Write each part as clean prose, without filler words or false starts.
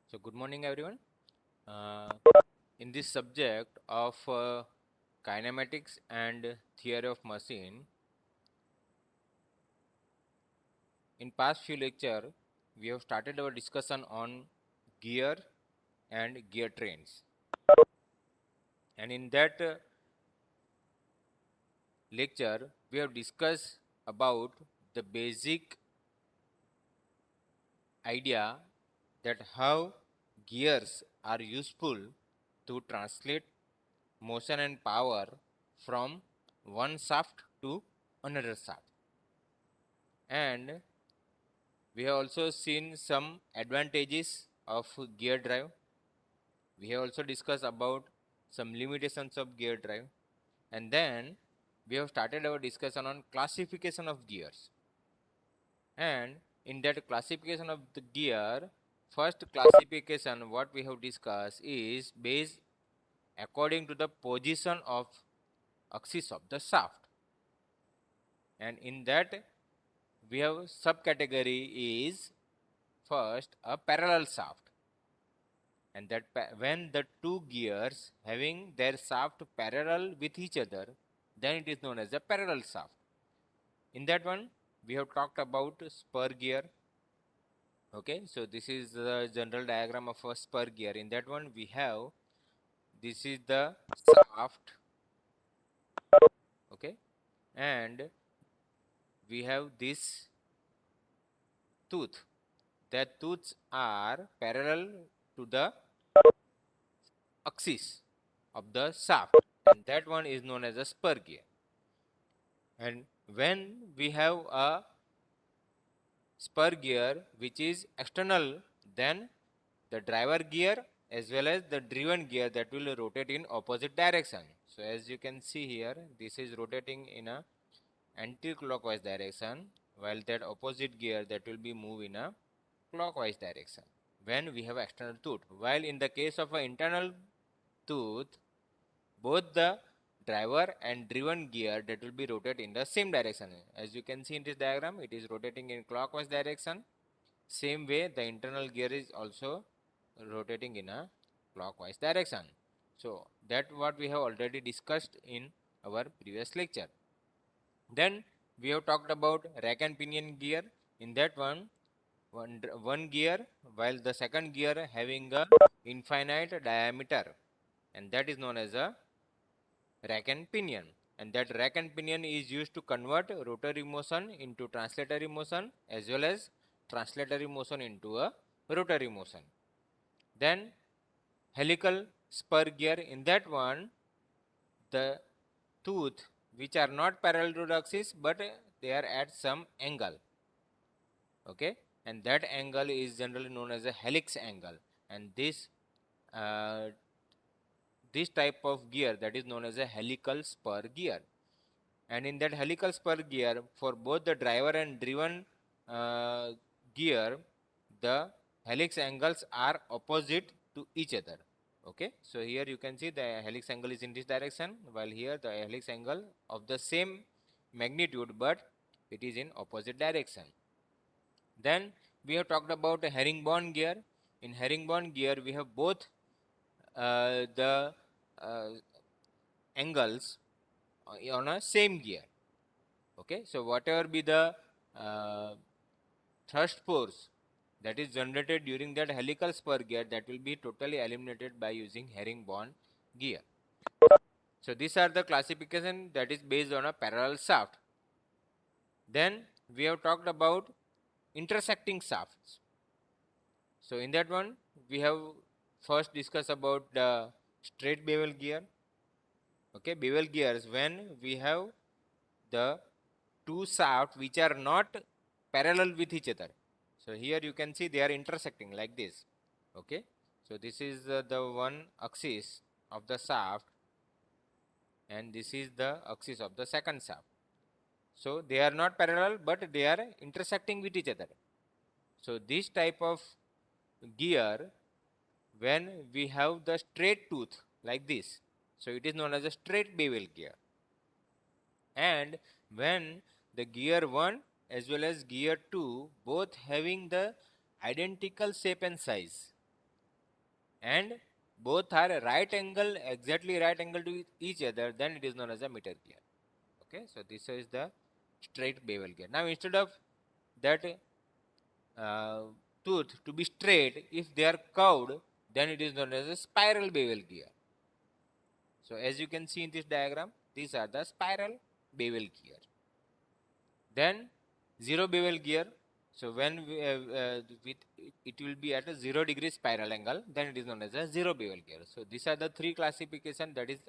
So, good morning, everyone. Uh, in this subject of kinematics and theory of machine, in past few lecture, we have started our discussion on gear and gear trains, and in that lecture, we have discussed about the basic idea that how gears are useful to translate motion and power from one shaft to another shaft. And we have also seen some advantages of gear drive. We have also discussed about some limitations of gear drive. And then we have started our discussion on classification of gears. And in that classification of the gear, first classification what we have discussed is based according to the position of axis of the shaft. And in that we have subcategory is first a parallel shaft, and that when the two gears having their shaft parallel with each other, then it is known as a parallel shaft. In that one we have talked about spur gear. Okay, so this is the general diagram of a spur gear. In that one we have, this is the shaft. Okay, and we have this tooth. That tooths are parallel to the axis of the shaft, and that one is known as a spur gear. And when we have a spur gear which is external, then the driver gear as well as the driven gear that will rotate in opposite direction. So as you can see here, this is rotating in a anti-clockwise direction, while that opposite gear that will be move in a clockwise direction when we have external tooth. While in the case of an internal tooth, both the driver and driven gear that will be rotate in the same direction. As you can see in this diagram, it is rotating in clockwise direction. Same way the internal gear is also rotating in a clockwise direction. So that what we have already discussed in our previous lecture. Then we have talked about rack and pinion gear. In that one gear, while the second gear having a infinite diameter, and that is known as a rack and pinion. And that rack and pinion is used to convert rotary motion into translatory motion as well as translatory motion into a rotary motion. Then helical spur gear. In that one, the tooth which are not parallel to the axis but they are at some angle. Okay, and that angle is generally known as a helix angle, and uh, this type of gear that is known as a helical spur gear. And in that helical spur gear, for both the driver and driven uh, gear, the helix angles are opposite to each other. Okay, so here you can see the helix angle is in this direction, while here the helix angle of the same magnitude but it is in opposite direction. Then we have talked about a herringbone gear. In herringbone gear we have both the uh, angles on a same gear. Okay, so whatever be the uh, thrust force that is generated during that helical spur gear, that will be totally eliminated by using herringbone gear. So these are the classification that is based on a parallel shaft. Then we have talked about intersecting shafts. So in that one we have first discussed about the straight bevel gear. Okay, bevel gears, when we have the two shafts which are not parallel with each other. So here you can see they are intersecting like this. Okay, so this is the one axis of the shaft, and this is the axis of the second shaft. So they are not parallel but they are intersecting with each other. So this type of gear, when we have the straight tooth like this, so it is known as a straight bevel gear. And when the gear 1 as well as gear 2 both having the identical shape and size, and both are exactly right angle to each other, then it is known as a meter gear. Okay, so this is the straight bevel gear. Now instead of that uh, tooth to be straight, if they are curved, then it is known as a spiral bevel gear. So as you can see in this diagram, these are the spiral bevel gear. Then zero bevel gear. So when it will be at a 0 degree spiral angle, then it is known as a zero bevel gear. So these are the three classification that is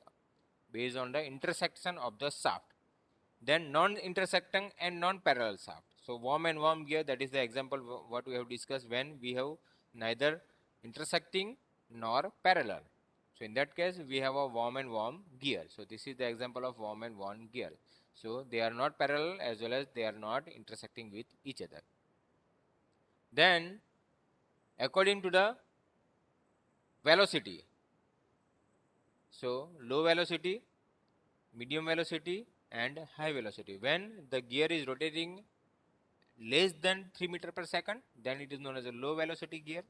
based on the intersection of the shaft. Then non-intersecting and non-parallel shaft. So worm and worm gear, that is the example what we have discussed when we have neither intersecting nor parallel. So in that case, we have a worm and worm gear. So this is the example of worm and worm gear. So they are not parallel as well as they are not intersecting with each other. Then according to the velocity, so low velocity, medium velocity and high velocity. When the gear is rotating less than 3 meter per second, then it is known as a low velocity gear.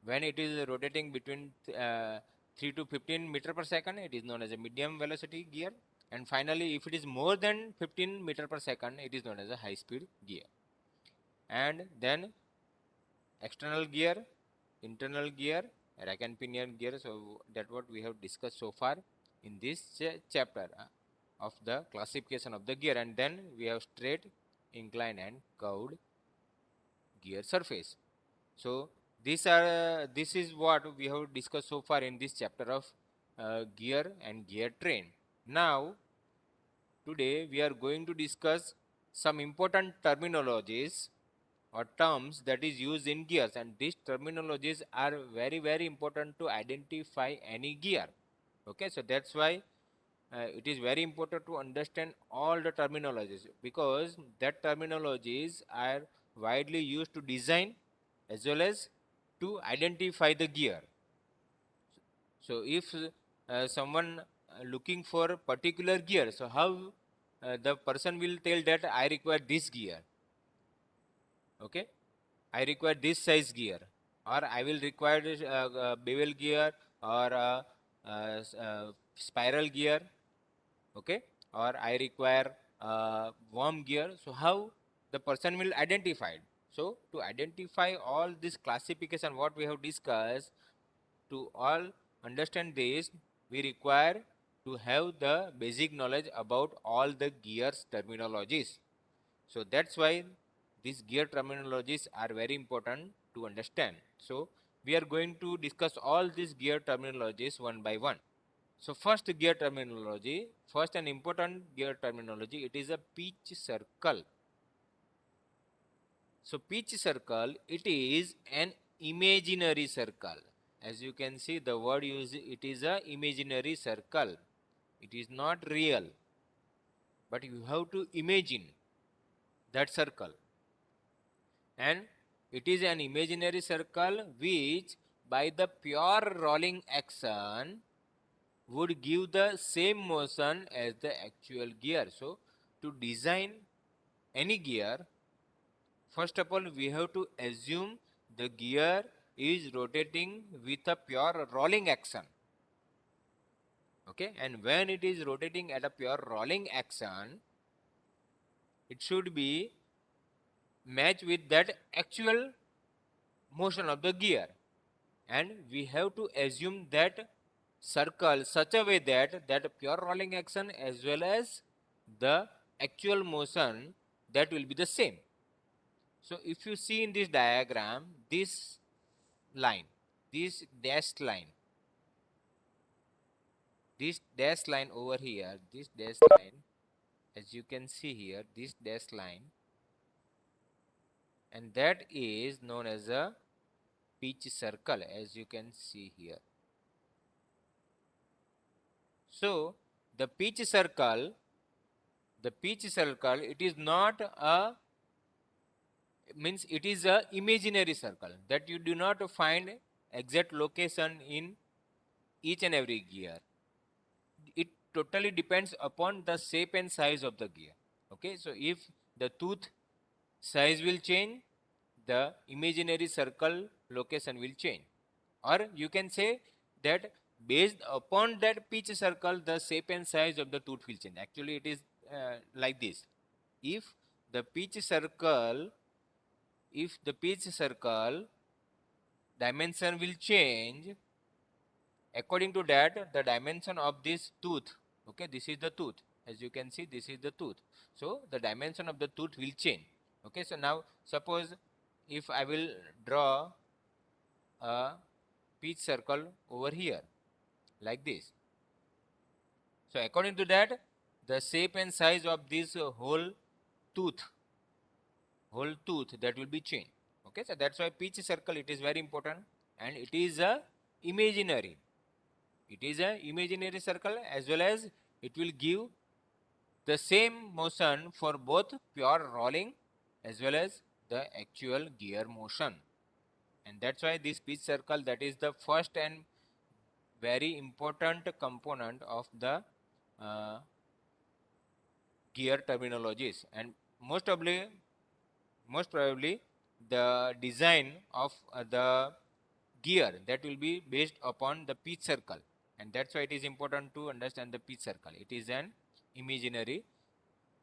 When it is rotating between 3 to 15 meter per second, it is known as a medium velocity gear. And finally, if it is more than 15 meter per second, it is known as a high speed gear. And then external gear, internal gear, rack and pinion gear. So that what we have discussed so far in this chapter of the classification of the gear. And then we have straight, incline and curved gear surface. So this is what we have discussed so far in this chapter of gear and gear train. Now today we are going to discuss some important terminologies or terms that is used in gears, and these terminologies are very important to identify any gear. Okay, so that's why it is very important to understand all the terminologies, because that terminologies are widely used to design as well as to identify the gear. So if someone looking for a particular gear, so how the person will tell that I require this gear, okay, I require this size gear, or I will require this bevel gear or spiral gear, okay, or I require worm gear. So how the person will identify it? So to identify all this classification what we have discussed, to all understand this, we require to have the basic knowledge about all the gears terminologies. So that's why these gear terminologies are very important to understand. So we are going to discuss all these gear terminologies one by one. So first gear terminology, first and important gear terminology, it is a pitch circle. So pitch circle, it is an imaginary circle. As you can see, the word used, it is a imaginary circle. It is not real, but you have to imagine that circle. And it is an imaginary circle which by the pure rolling action would give the same motion as the actual gear. So to design any gear, first of all we have to assume the gear is rotating with a pure rolling action. Okay, and when it is rotating at a pure rolling action, it should be match with that actual motion of the gear, and we have to assume that circle such a way that pure rolling action as well as the actual motion, that will be the same. So if you see in this diagram, this line, this dashed line, this dashed line over here, this dashed line, as you can see here, this dashed line, and that is known as a pitch circle, as you can see here. So the pitch circle, it is not a, means it is a imaginary circle that you do not find exact location in each and every gear. It totally depends upon the shape and size of the gear. Okay, so if the tooth size will change, the imaginary circle location will change. or you can say that based upon that pitch circle, the shape and size of the tooth will change. Actually, it is like this. If the pitch circle, dimension will change, according to that, the dimension of this tooth, okay, this is the tooth. As you can see, this is the tooth. So the dimension of the tooth will change. Okay, so now suppose if I will draw a pitch circle over here like this. So according to that, the shape and size of this tooth, whole tooth that will be changed. Okay, so that's why pitch circle, it is very important, and it is a imaginary. It is a imaginary circle, as well as it will give the same motion for both pure rolling as well as the actual gear motion. And that's why this pitch circle, that is the first and very important component of the uh, gear terminologies. And most probably the design of the gear, that will be based upon the pitch circle, and that's why it is important to understand the pitch circle. It is an imaginary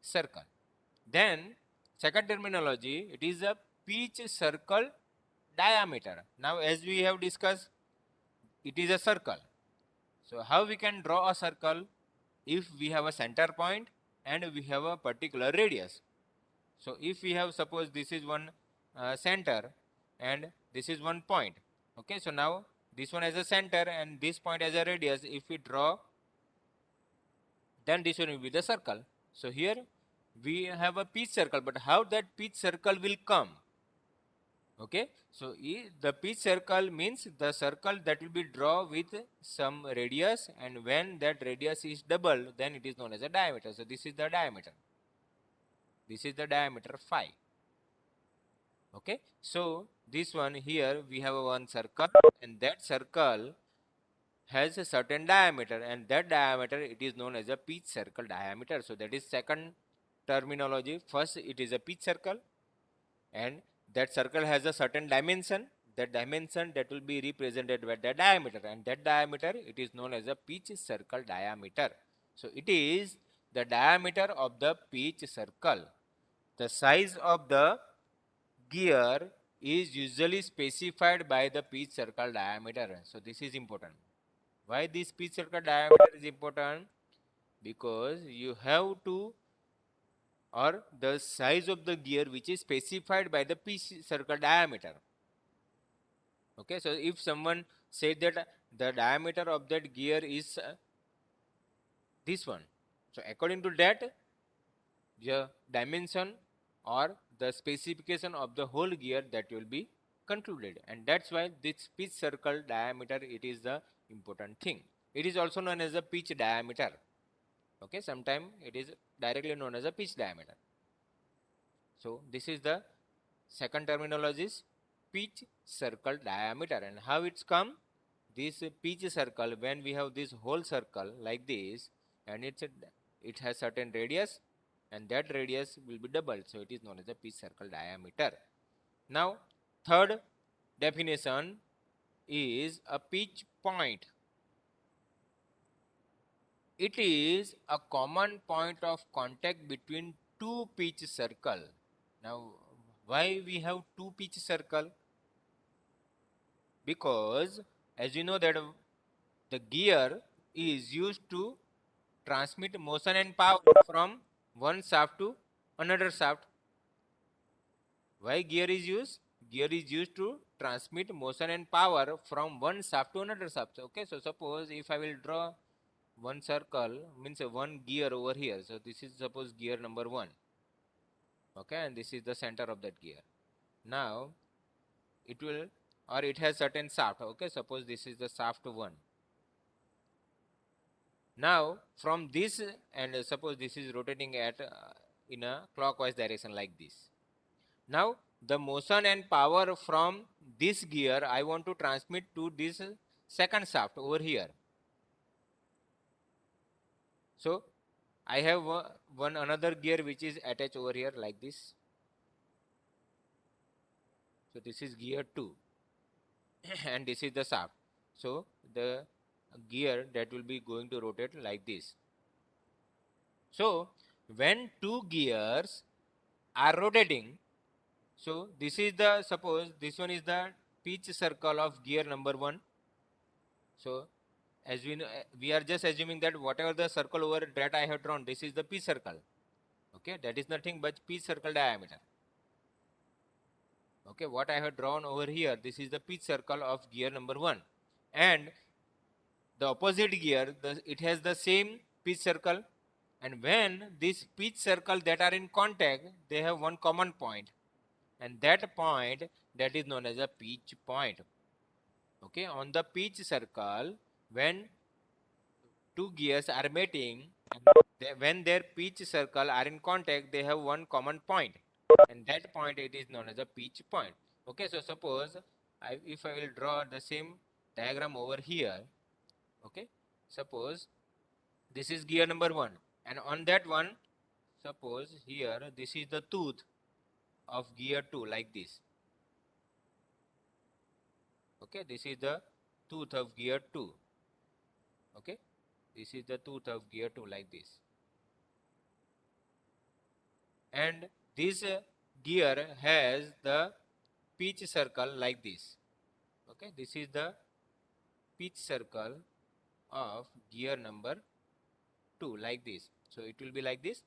circle. Then second terminology, it is a pitch circle diameter. Now as we have discussed, it is a circle. So how we can draw a circle? If we have a center point and we have a particular radius. So if we have, suppose this is one center and this is one point. Okay, so now this one has a center and this point has a radius. If we draw, then this one will be the circle. So here we have a pitch circle, but how that pitch circle will come? Okay, so the pitch circle means the circle that will be drawn with some radius, and when that radius is double, then it is known as a diameter. So this is the diameter. This is the diameter phi. Okay, so this one here we have one circle, and that circle has a certain diameter, and that diameter, it is known as a pitch circle diameter. So that is second terminology. First, it is a pitch circle, and that circle has a certain dimension. That dimension, that will be represented by the diameter, and that diameter, it is known as a pitch circle diameter. So it is the diameter of the pitch circle. The size of the gear is usually specified by the pitch circle diameter. So this is important. Why this pitch circle diameter is important? Because you have to, or the size of the gear which is specified by the pitch circle diameter. Okay, so if someone said that the diameter of that gear is this one, so according to that, the dimension or the specification of the whole gear, that will be concluded, and that's why this pitch circle diameter, it is the important thing. It is also known as a pitch diameter. Okay, sometimes it is directly known as a pitch diameter. So this is the second terminology, is pitch circle diameter. And how it's come? This pitch circle, when we have this whole circle like this, and it has certain radius, and that radius will be doubled, so it is known as a pitch circle diameter. Now third definition is a pitch point. It is a common point of contact between two pitch circle. Now why we have two pitch circle? Because as you know that the gear is used to transmit motion and power from one shaft to another shaft. Why gear is used? Gear is used to transmit motion and power from one shaft to another shaft. Okay, so suppose if I will draw one circle, means one gear over here. So this is suppose gear number 1. Okay, and this is the center of that gear. Now it will, or it has certain shaft. Okay, suppose this is the shaft 1. Now from this, and suppose this is rotating at in a clockwise direction like this. Now the motion and power from this gear I want to transmit to this second shaft over here. So I have one another gear which is attached over here like this. So this is gear 2. and this is the shaft. So the gear that will be going to rotate like this. So when two gears are rotating, so this is the, suppose this one is the pitch circle of gear number 1. So as we know, we are just assuming that whatever the circle over that I have drawn, this is the pitch circle. Okay, that is nothing but pitch circle diameter. Okay, what I have drawn over here, this is the pitch circle of gear number 1, and the opposite gear, it has the same pitch circle, and when this pitch circle that are in contact, they have one common point, and that point, that is known as a pitch point. Okay, on the pitch circle, when two gears are meeting, when their pitch circle are in contact, they have one common point, and that point, it is known as a pitch point. Okay, so suppose if I will draw the same diagram over here. Okay, suppose this is gear number 1, and on that one, suppose here this is the tooth of gear 2, like this. Okay, this is the tooth of gear 2. Okay, this is the tooth of gear 2, like this. And this gear has the pitch circle like this. Okay, this is the pitch circle of gear number 2, like this. So it will be like this.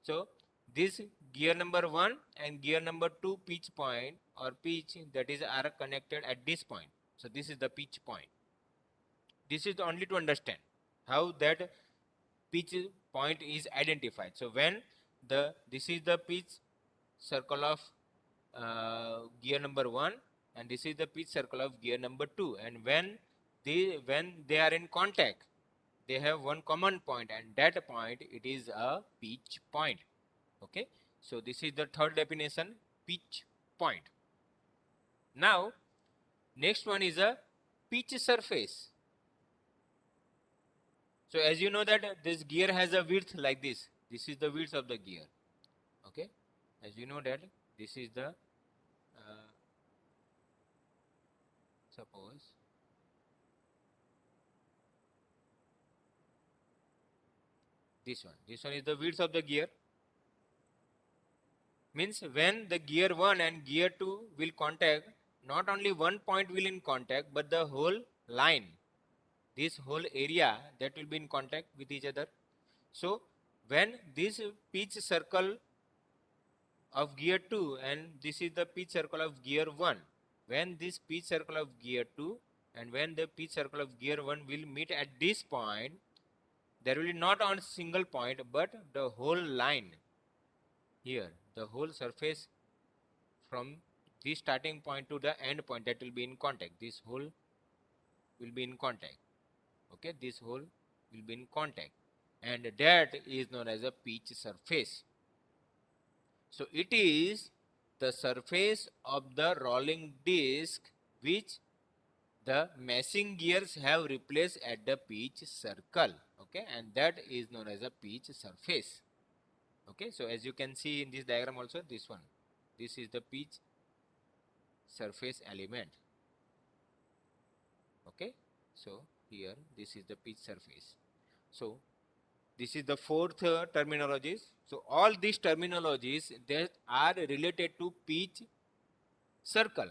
So this gear number 1 and gear number 2 pitch point or pitch, that is, are connected at this point. So this is the pitch point. This is only to understand how that pitch point is identified. So when this is the pitch circle of gear number 1, and this is the pitch circle of gear number 2, and when they are in contact, they have one common point, and that point, it is a pitch point. Okay, so this is the third definition, pitch point. Now next one is a pitch surface. So as you know that this gear has a width like this. This is the width of the gear. Okay, as you know that this is the suppose this one is the width of the gear. Means when the gear 1 and gear 2 will contact, not only one point will in contact, but the whole line, this whole area, that will be in contact with each other. So when this pitch circle of gear 2 and this is the pitch circle of gear 1, when this pitch circle of gear 2 and when the pitch circle of gear 1 will meet at this point, there will be not on single point, but the whole line here, the whole surface from this starting point to the end point, that will be in contact. This whole will be in contact. Okay, this whole will be in contact, and that is known as a pitch surface. So it is the surface of the rolling disc which the meshing gears have replaced at the pitch circle. Okay, and that is known as a pitch surface. Okay, so as you can see in this diagram also, this one, this is the pitch surface element. Okay, so here this is the pitch surface. So this is the fourth terminologies. So all these terminologies that are related to pitch circle.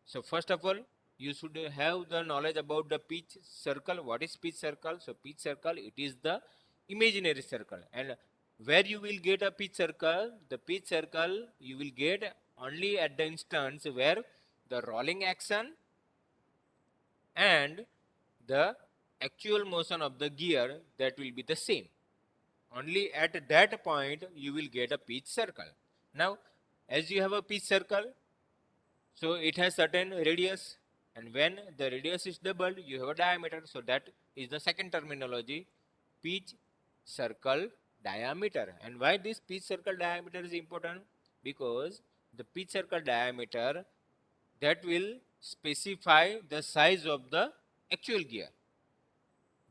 So first of all, you should have the knowledge about the pitch circle. What is pitch circle? So pitch circle, it is the imaginary circle. And where you will get a pitch circle, the pitch circle you will get only at the instance where the rolling action and the actual motion of the gear, that will be the same. Only at that point you will get a pitch circle. Now as you have a pitch circle, so it has certain radius, and when the radius is doubled, you have a diameter. So that is the second terminology, pitch circle diameter. And why this pitch circle diameter is important? Because the pitch circle diameter, that will specify the size of the actual gear.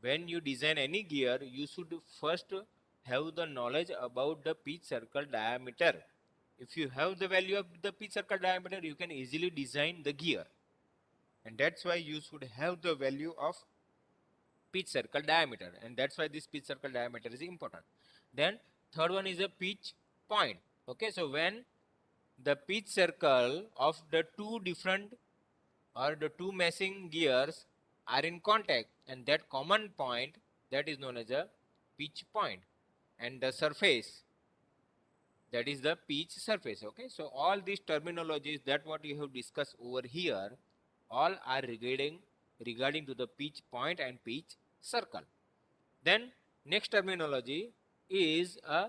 When you design any gear, you should first have the knowledge about the pitch circle diameter. If you have the value of the pitch circle diameter, you can easily design the gear. and that's why you should have the value of pitch circle diameter, and that's why this pitch circle diameter is important. Then third one is a pitch point. Okay, so when the pitch circle of the two different or the two meshing gears are in contact, and that common point, that is known as a pitch point, and the surface, that is the pitch surface. Okay, so all these terminologies that what you have discussed over here, all are regarding to the pitch point and pitch circle. Then next terminology is a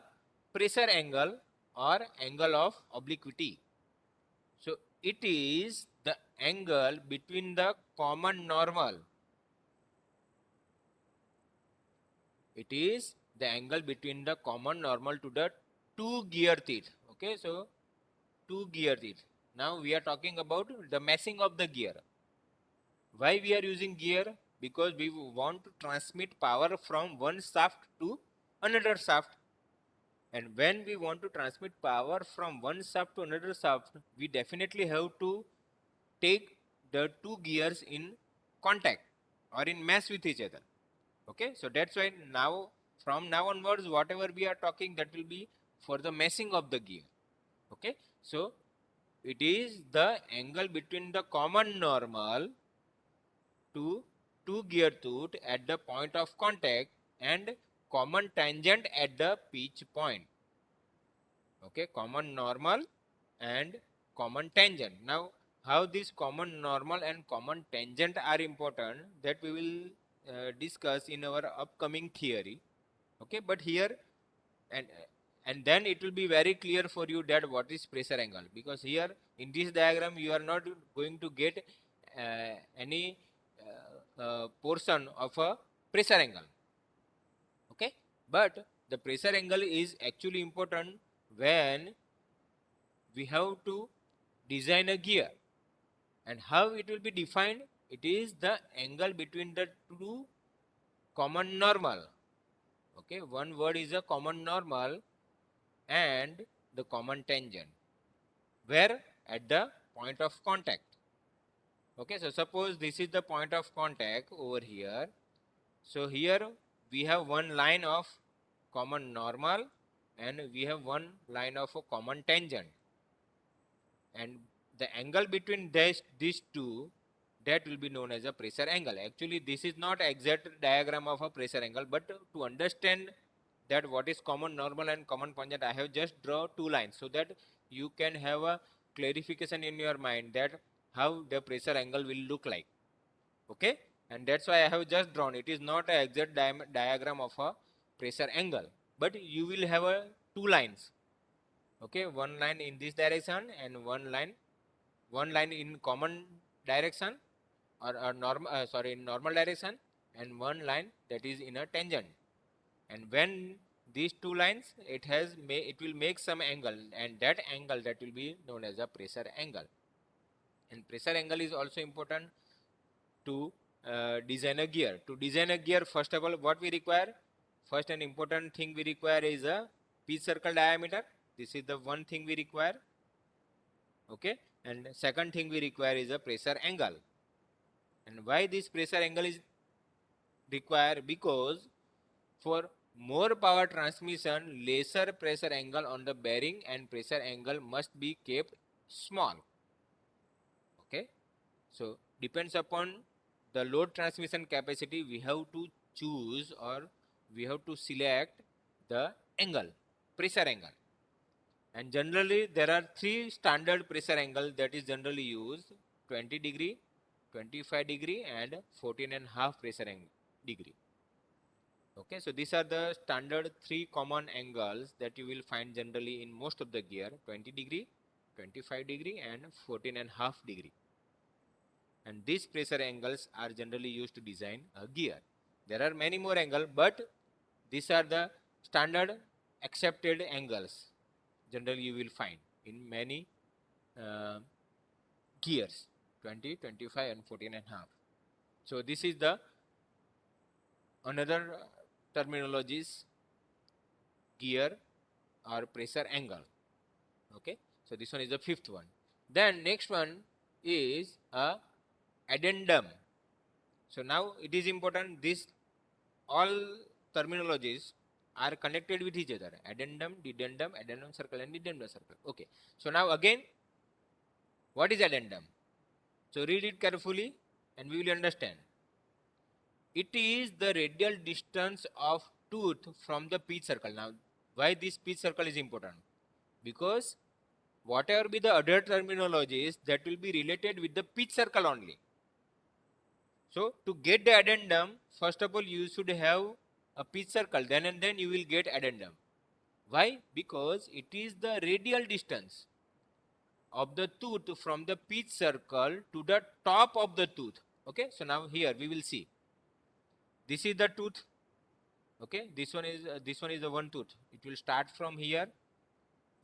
pressure angle or angle of obliquity. So it is the angle between the common normal. It is the angle between the common normal to the two gear teeth. Okay, so two gear teeth. Now we are talking about the meshing of the gear. Why we are using gear? Because we want to transmit power from one shaft to another shaft. And when we want to transmit power from one shaft to another shaft, we definitely have to take the two gears in contact or in mesh with each other. Okay, so that's why now from now onwards, whatever we are talking, that will be for the meshing of the gear. Okay, so it is the angle between the common normal to two gear tooth at the point of contact and common tangent at the pitch point. Okay, common normal and common tangent. Now how this common normal and common tangent are important, that we will discuss in our upcoming theory. Okay, but here and and then it will be very clear for you that what is pressure angle, because here in this diagram you are not going to get any portion of a pressure angle. Okay, but the pressure angle is actually important when we have to design a gear. And how it will be defined? It is the angle between the two common normal. Okay, one word is a common normal and the common tangent, where at the point of contact. Okay, so suppose this is the point of contact over here. So here we have one line of common normal and we have one line of a common tangent, and the angle between these two, that will be known as a pressure angle. Actually this is not exact diagram of a pressure angle, but to understand that what is common normal and common tangent, I have just draw two lines so that you can have a clarification in your mind that how the pressure angle will look like. Okay, and that's why I have just drawn. It is not an exact diagram of a pressure angle, but you will have a two lines. Okay, one line in this direction and one line in common direction, or normal in normal direction, and one line that is in a tangent. And when these two lines, it will make some angle, and that angle, that will be known as a pressure angle. And pressure angle is also important to design a gear. To design a gear, first of all, what we require? First and important thing we require is a pitch circle diameter. This is the one thing we require. Okay, and second thing we require is a pressure angle. And why this pressure angle is required? Because for more power transmission, lesser pressure angle on the bearing and pressure angle must be kept small. Okay, so depends upon the load transmission capacity, we have to choose or we have to select the angle, pressure angle. And generally there are three standard pressure angle that is generally used: 20 degree, 25 degree and 14 and half pressure degree. Okay, so these are the standard three common angles that you will find generally in most of the gear: 20 degree, 25 degree and 14 and half degree. And these pressure angles are generally used to design a gear. There are many more angles, but these are the standard accepted angles generally you will find in many uh, gears: 20, 25 and 14 and half. So this is the another terminologies: gear or pressure angle. Okay, so this one is the fifth one. Then next one is a addendum. So now it is important, this all terminologies are connected with each other: addendum, dedendum, addendum circle and dedendum circle. Okay, so now again, what is addendum? So read it carefully and we will understand. It is the radial distance of tooth from the pitch circle. Now why this pitch circle is important? Because whatever be the other terminologies, that will be related with the pitch circle only. So to get the addendum, first of all you should have a pitch circle, then and then you will get addendum. Why? Because it is the radial distance of the tooth from the pitch circle to the top of the tooth. Okay, so now here we will see. This is the tooth. Okay, this one is the one tooth. It will start from here.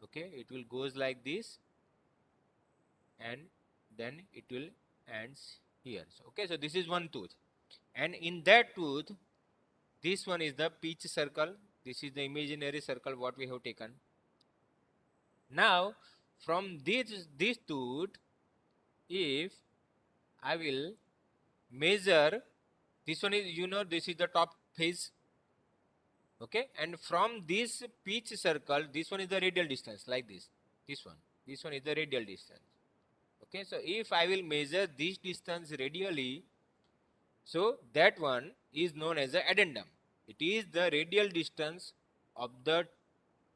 Okay, it will goes like this, and then it will ends here. So, okay, so this is one tooth, and in that tooth, this one is the pitch circle. This is the imaginary circle what we have taken. Now from this tooth, if I will measure, this one is, this is the top face. Okay, and from this pitch circle, this one is the radial distance, like this one is the radial distance. Okay, so if I will measure this distance radially, so that one is known as the addendum. It is the radial distance of the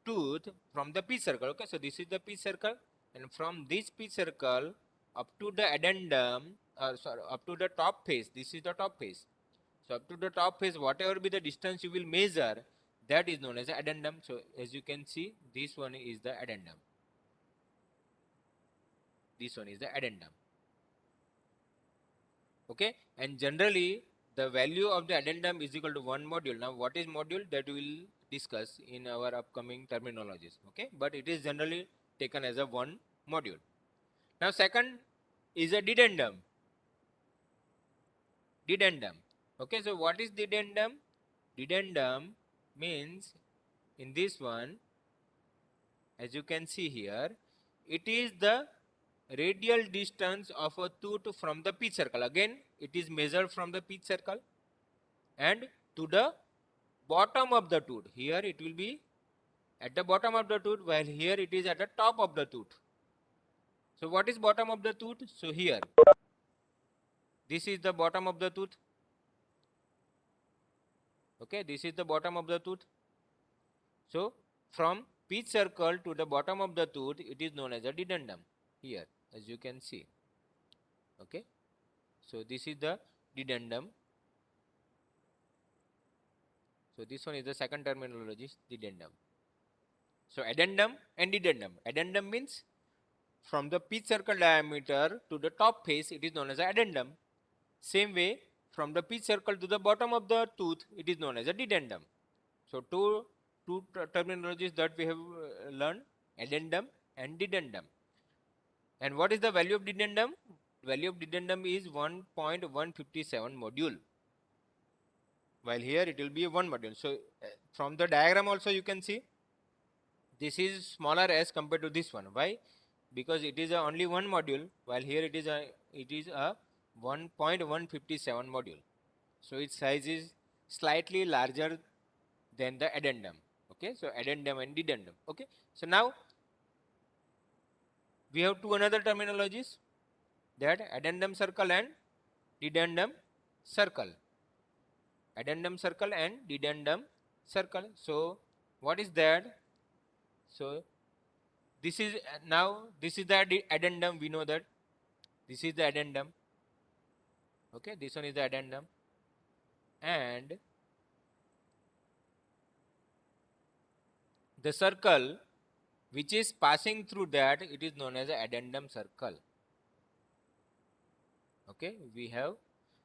tooth from the pitch circle. Okay, so this is the pitch circle, and from this pitch circle up to the addendum, sorry, up to the top face, this is the top face. So up to the top face, whatever be the distance you will measure, that is known as the addendum. So as you can see, this one is the addendum. This one is the addendum. Okay, and generally the value of the addendum is equal to 1 module. Now what is module, that we will discuss in our upcoming terminologies. Okay, but it is generally taken as a 1 module. Now second is a dedendum. Dedendum. Okay, so what is dedendum? Dedendum means, in this one, as you can see here, it is the radial distance of a tooth from the pitch circle. Again, it is measured from the pitch circle and to the bottom of the tooth. Here it will be at the bottom of the tooth, while here it is at the top of the tooth. So what is bottom of the tooth? So here, this is the bottom of the tooth. Okay, this is the bottom of the tooth. So from pitch circle to the bottom of the tooth, it is known as a dedendum. Here, as you can see. Okay, so this is the dedendum. So this one is the second terminology, dedendum. So addendum and dedendum. Addendum means from the pitch circle diameter to the top face, it is known as addendum. Same way, from the pitch circle to the bottom of the tooth, it is known as a dedendum. So two terminologies that we have learned, addendum and dedendum. And what is the value of dedendum? Value of dedendum is 1.157 module. While here it will be 1 module. So from the diagram also you can see, this is smaller as compared to this one. Why? Because it is only 1 module, while here it is a 1.157 module. So its size is slightly larger than the addendum. Okay, so addendum and dedendum. Okay, so now we have two another terminologies, that addendum circle and dedendum circle. Addendum circle and dedendum circle. So what is that? So this is this is the addendum. We know that this is the addendum. Okay, this one is the addendum, and the circle which is passing through that, it is known as the addendum circle. Okay, we have,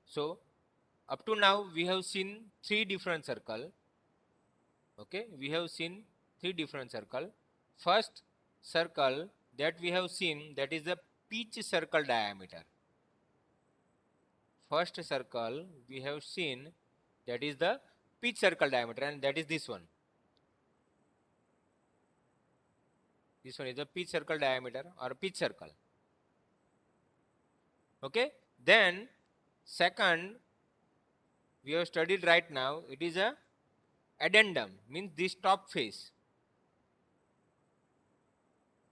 so up to now we have seen 3 different circle. Okay, we have seen 3 different circle. First circle that we have seen, that is the pitch circle diameter. First circle we have seen, that is the pitch circle diameter, and that is this one. This one is the pitch circle diameter or pitch circle. Okay, then Second, we have studied right now, it is a addendum, means this top face.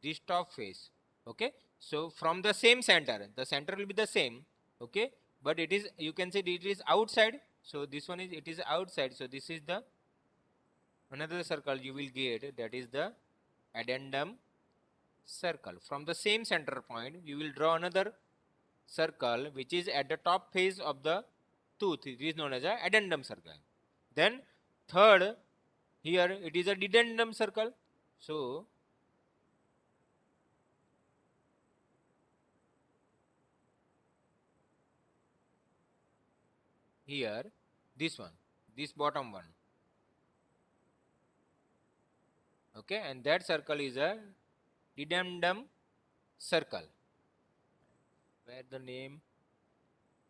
This top face. Okay. So from the same center, the center will be the same. Okay. But it is, you can say it is outside. So this one is, it is outside. So this is the another circle you will get, that is the addendum circle. From the same center point, you will draw another circle which is at the top face of the tooth. It is known as a addendum circle. Then third, here it is a dedendum circle. So here this one, this bottom one. Okay, and that circle is a dedendum circle. Where the name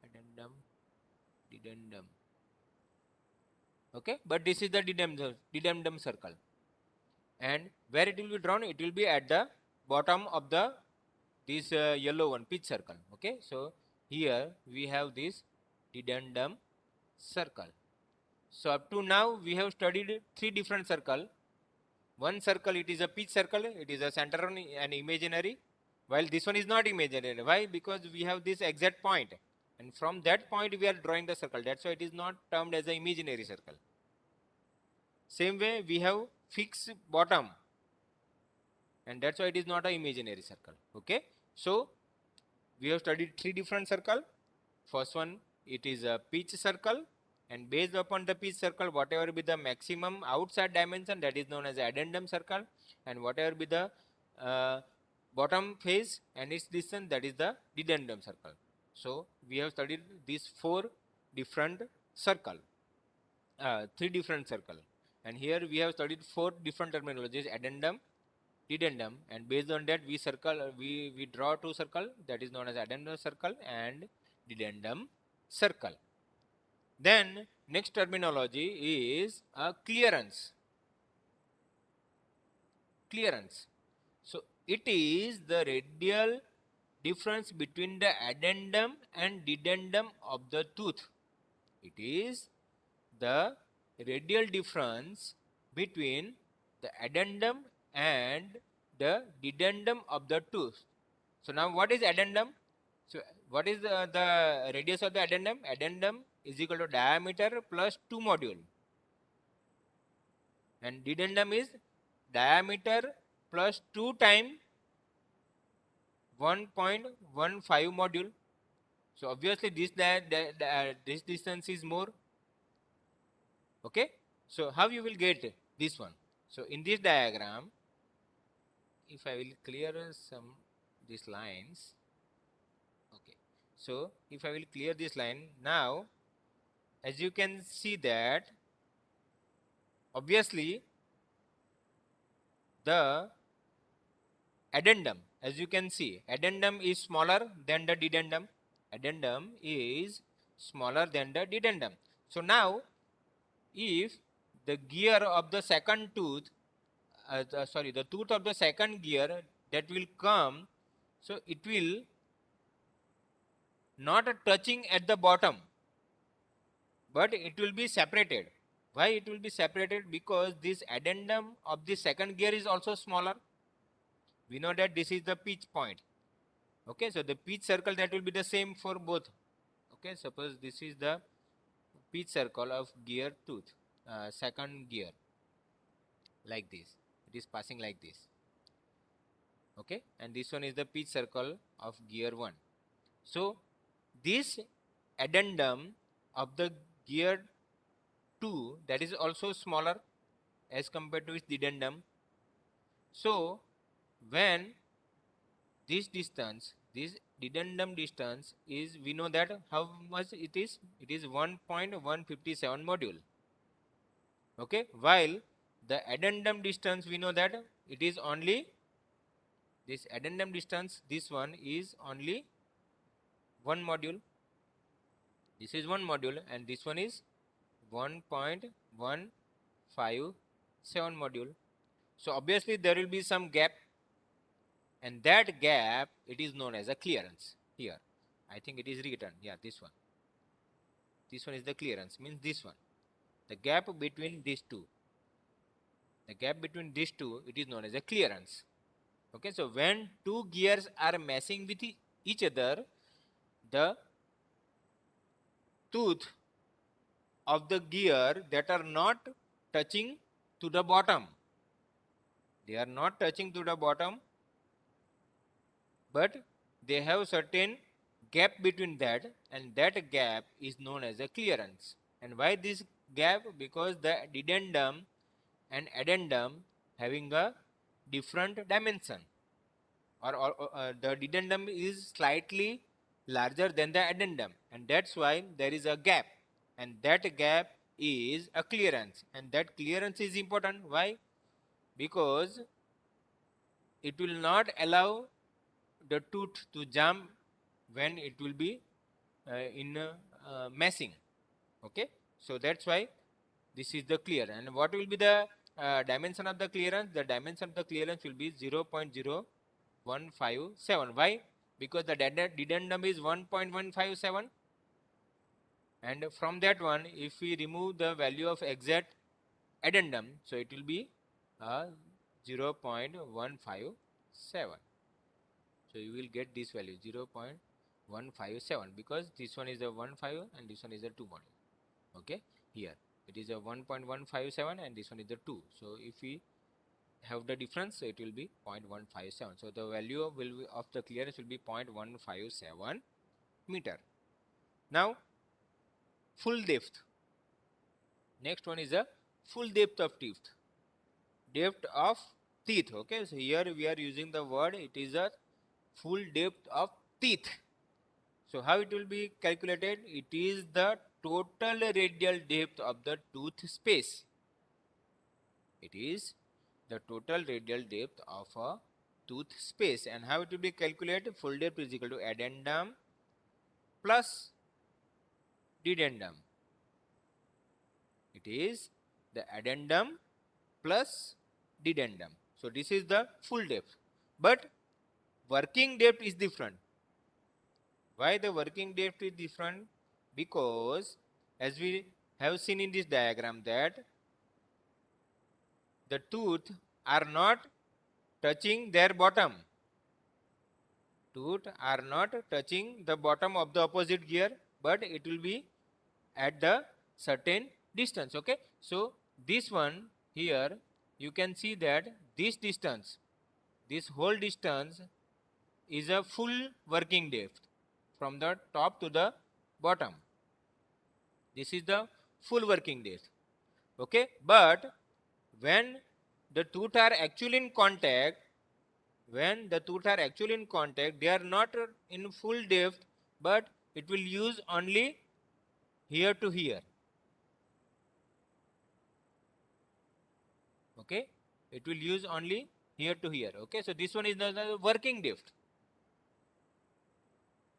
addendum, dedendum. Okay, but this is the dedendum circle. And where it will be drawn, it will be at the bottom of the this yellow one, pitch circle. Okay, so here we have this dedendum circle. So up to now we have studied three different circle. One circle, it is a pitch circle, it is a center and imaginary, while this one is not imaginary. Why? Because we have this exact point, and from that point we are drawing the circle. That's why it is not termed as an imaginary circle. Same way we have fixed bottom, and that's why it is not an imaginary circle. Okay, so we have studied three different circle. First one, it is a pitch circle, and based upon the pitch circle, whatever be the maximum outside dimension, that is known as addendum circle, and whatever be the uh, bottom face and its distance, that is the dedendum circle. So we have studied these four different circle, three different circle, and here we have studied four different terminologies: addendum, dedendum, and based on that we draw two circle, that is known as addendum circle and dedendum circle. Then next terminology is clearance. Clearance. So it is the radial difference between the addendum and dedendum of the tooth. It is the radial difference between the addendum and the dedendum of the tooth. So now what is addendum? So what is the radius of the addendum? Addendum is equal to diameter plus 2 module. And dedendum is diameter plus 2 times 1.15 module. So obviously this distance is more. Okay. So how you will get this one? So in this diagram, if I will clear some these lines. Okay. So if I will clear this line now, as you can see that obviously the addendum, as you can see, addendum is smaller than the dedendum. Addendum is smaller than the dedendum. So now if the gear of the second tooth, the tooth of the second gear that will come, so it will not touching at the bottom, but it will be separated. Why it will be separated? Because this addendum of the second gear is also smaller. We know that this is the pitch point. Okay, so the pitch circle, that will be the same for both. Okay, suppose this is the pitch circle of gear tooth, second gear, like this. It is passing like this. Okay, and this one is the pitch circle of gear 1. So this addendum of the gear 2, that is also smaller as compared to its dedendum. So when this distance, this dedendum distance is, we know that how much it is? It is 1.157 module. Okay, while the addendum distance, we know that it is only this addendum distance, this one is only one module. This is one module, and this one is 1.157 module. So obviously there will be some gap, and that gap, it is known as a clearance. Here I think it is written, yeah, this one. This one is the clearance, means this one. The gap between these two. The gap between these two, it is known as a clearance. Okay, so when two gears are messing with each other, the tooth of the gear that are not touching to the bottom, they are not touching to the bottom, but they have certain gap between that, and that gap is known as a clearance. And why this gap? Because the dedendum and addendum having a different dimension, or the dedendum is slightly larger than the addendum, and that's why there is a gap, and that gap is a clearance. And that clearance is important. Why? Because it will not allow the tooth to jump when it will be in meshing. Okay, so that's why this is the clear. And what will be the dimension of the clearance? The dimension of the clearance will be 0.0157. Why? Because the dedendum is 1.157, and from that one, if we remove the value of exact addendum, so it will be 0.157. So you will get this value 0.157, because this one is a 1.5 and this one is a 2 model. Okay, here it is a 1.157 and this one is the 2. So if we have the difference, so it will be 0.157. So the value of the clearance will be 0.157 meter. Now full depth. Next one is a full depth of teeth. Depth of teeth. Okay, so here we are using the word, it is a full depth of teeth. So how it will be calculated? It is the total radial depth of the tooth space. It is the total radial depth of a tooth space. And how it will be calculated? Full depth is equal to addendum plus dedendum. It is the addendum plus dedendum. So this is the full depth. But working depth is different. Why the working depth is different? Because as we have seen in this diagram that the tooth are not touching their bottom. Tooth are not touching the bottom of the opposite gear, but it will be at the certain distance. Okay, so this one here, you can see that this distance, this whole distance is a full working depth from the top to the bottom. This is the full working depth. Okay, but when the tooth are actually in contact, they are not in full depth, but it will use only here to here. Okay, it will use only here to here. Okay, so this one is the working depth.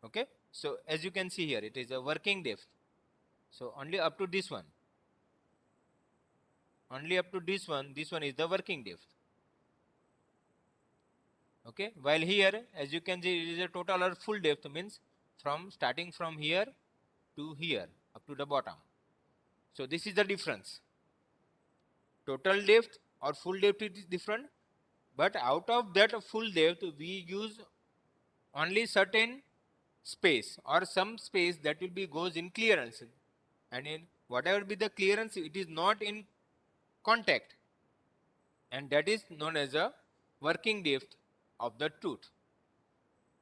Okay, so as you can see here, it is a working depth. So only up to this one. Only up to this one is the working depth. Okay, while here, as you can see, it is a total or full depth, means from starting from here to here up to the bottom. So this is the difference. Total depth or full depth is different, but out of that full depth we use only certain space or some space that will be goes in clearance, and in whatever be the clearance, it is not in contact, and that is known as a working depth of the tooth.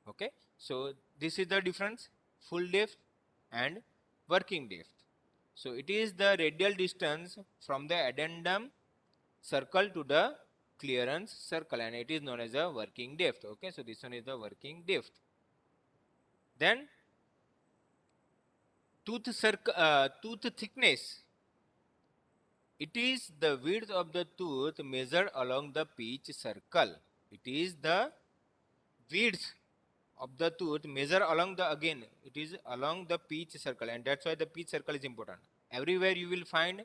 Okay, so this is the difference, full depth and working depth. So it is the radial distance from the addendum circle to the clearance circle, and it is known as a working depth. Okay, so this one is the working depth. Then tooth thickness. It is the width of the tooth measured along the pitch circle. It is the width of the tooth measure along the, again it is along the pitch circle, and that's why the pitch circle is important. Everywhere you will find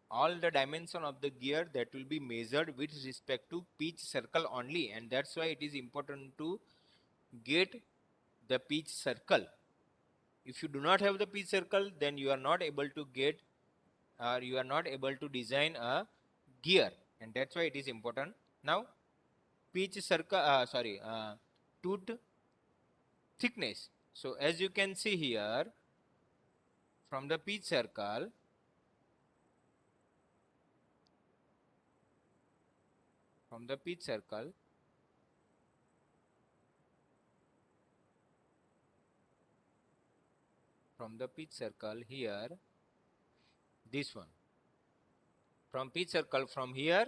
all the dimension of the gear that will be measured with respect to pitch circle only, and that's why it is important to get the pitch circle. If you do not have the pitch circle, then you are not able to get, or you are not able to design a gear, and that's why it is important. Now, pitch circle, tooth thickness. So as you can see here, from the pitch circle, from the pitch circle, from the pitch circle here, this one, from pitch circle from here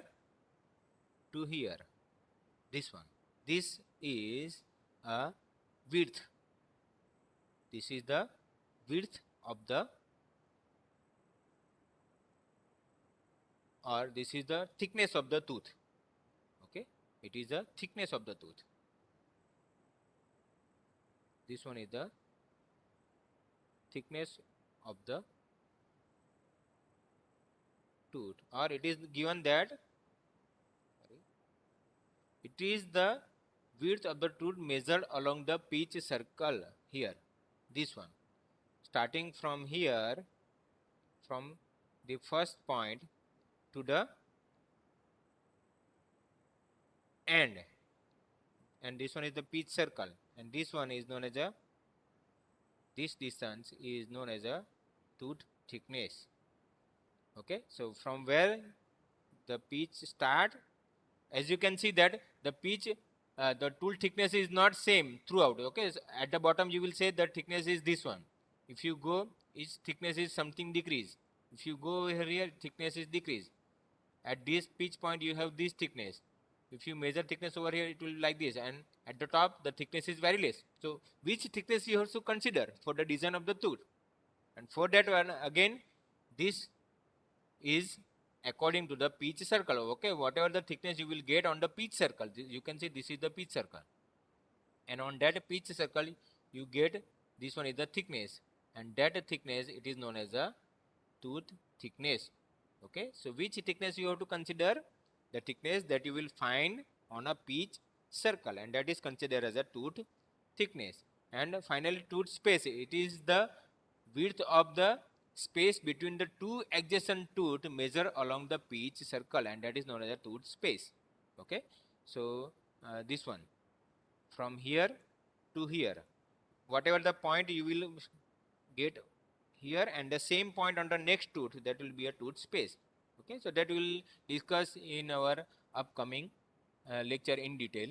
to here, this one, this is a width, this is the width of the, or this is the thickness of the tooth. Okay, it is the thickness of the tooth. This one is the thickness of the tooth, or it is given that, sorry, it is the width of the tooth measured along the pitch circle here, this one, starting from here, from the first point to the end, and this one is the pitch circle, and this one is known as a, this distance is known as a tooth thickness. Okay, so from where the pitch start, as you can see that the pitch, the tool thickness is not same throughout. Okay, so at the bottom you will say the thickness is this one. If you go, its thickness is something decrease. If you go here, thickness is decrease. At this pitch point you have this thickness. If you measure thickness over here, it will be like this, and at the top the thickness is very less. So which thickness you have to consider for the design of the tooth? And for that one, again, this is according to the pitch circle. Okay, whatever the thickness you will get on the pitch circle, you can see this is the pitch circle, and on that pitch circle you get, this one is the thickness, and that thickness, it is known as a tooth thickness. Okay, so which thickness you have to consider? The thickness that you will find on a pitch circle, and that is considered as a tooth thickness. And finally, tooth space, it is the width of the space between the two adjacent tooth measured along the pitch circle, and that is known as a tooth space. Okay, so this one, from here to here, whatever the point you will get here, and the same point on the next tooth, that will be a tooth space. Okay, so that we will discuss in our upcoming lecture in detail.